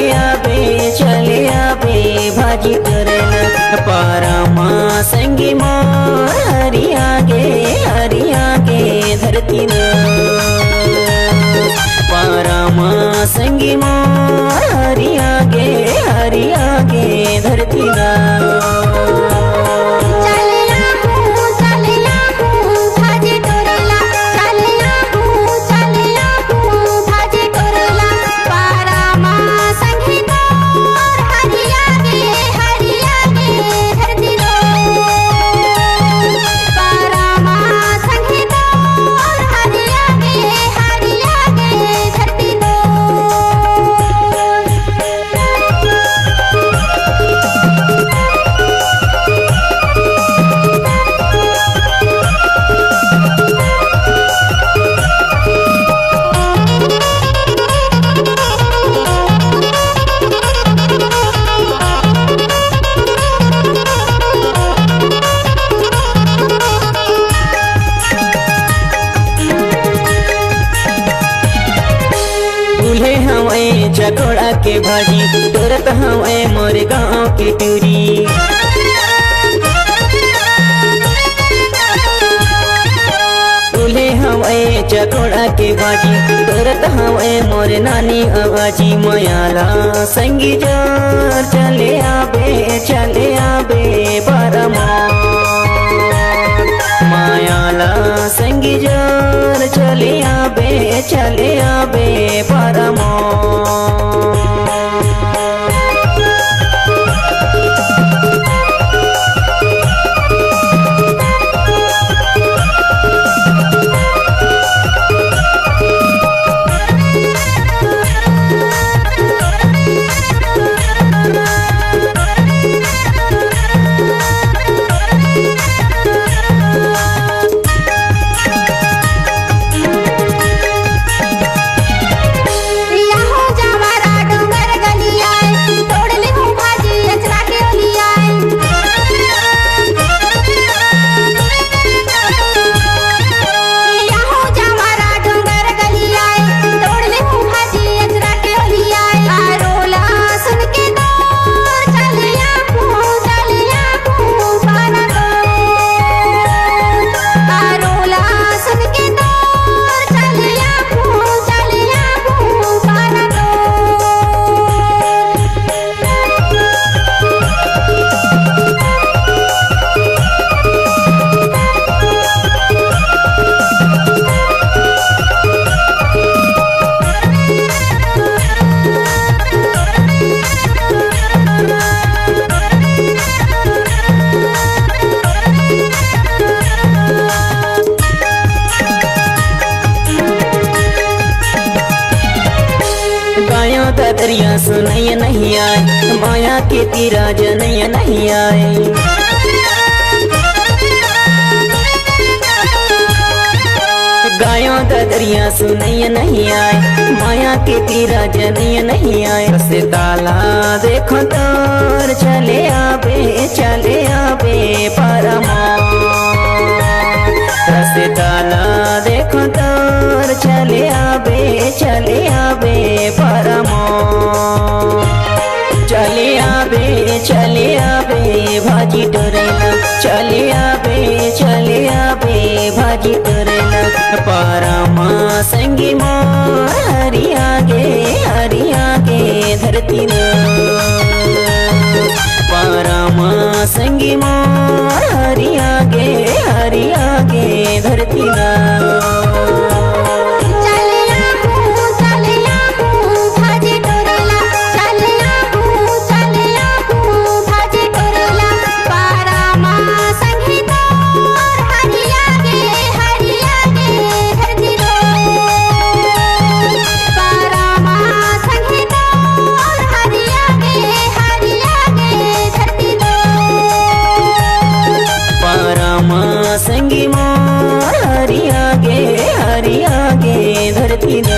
चले आबे भाजी करेला पारामा संगी मोर हरिया गे धरती न पारामा संगी मोर हरिया गे धरती न चकोड़ा के भाजी तोरत हवे मोर गाँव की टूरी उल्हे हवे चकोड़ा के भाजी तोरत हवे मोर नानी आवाजी मयाला संगी जोर चले आबे बारमा मायाला संगी जोर चले आबे बारमा दरिया सुनैया नहीं आए माया के तीरा जनैया नहीं आए गायों दरिया सुनैया नहीं आए माया के तीरा जनैया नहीं आए से ताला देखो तोर चले आबे परमा से ताला देखो तोर चले आबे परमा चले आबे भाजी टोरेला चले आबे भाजी टोरेला पारामा संगी मोर हरिया गे धरती न पारामा संगी मोर हरिया गे धरती न संगी मोर हरिया गे धरती न।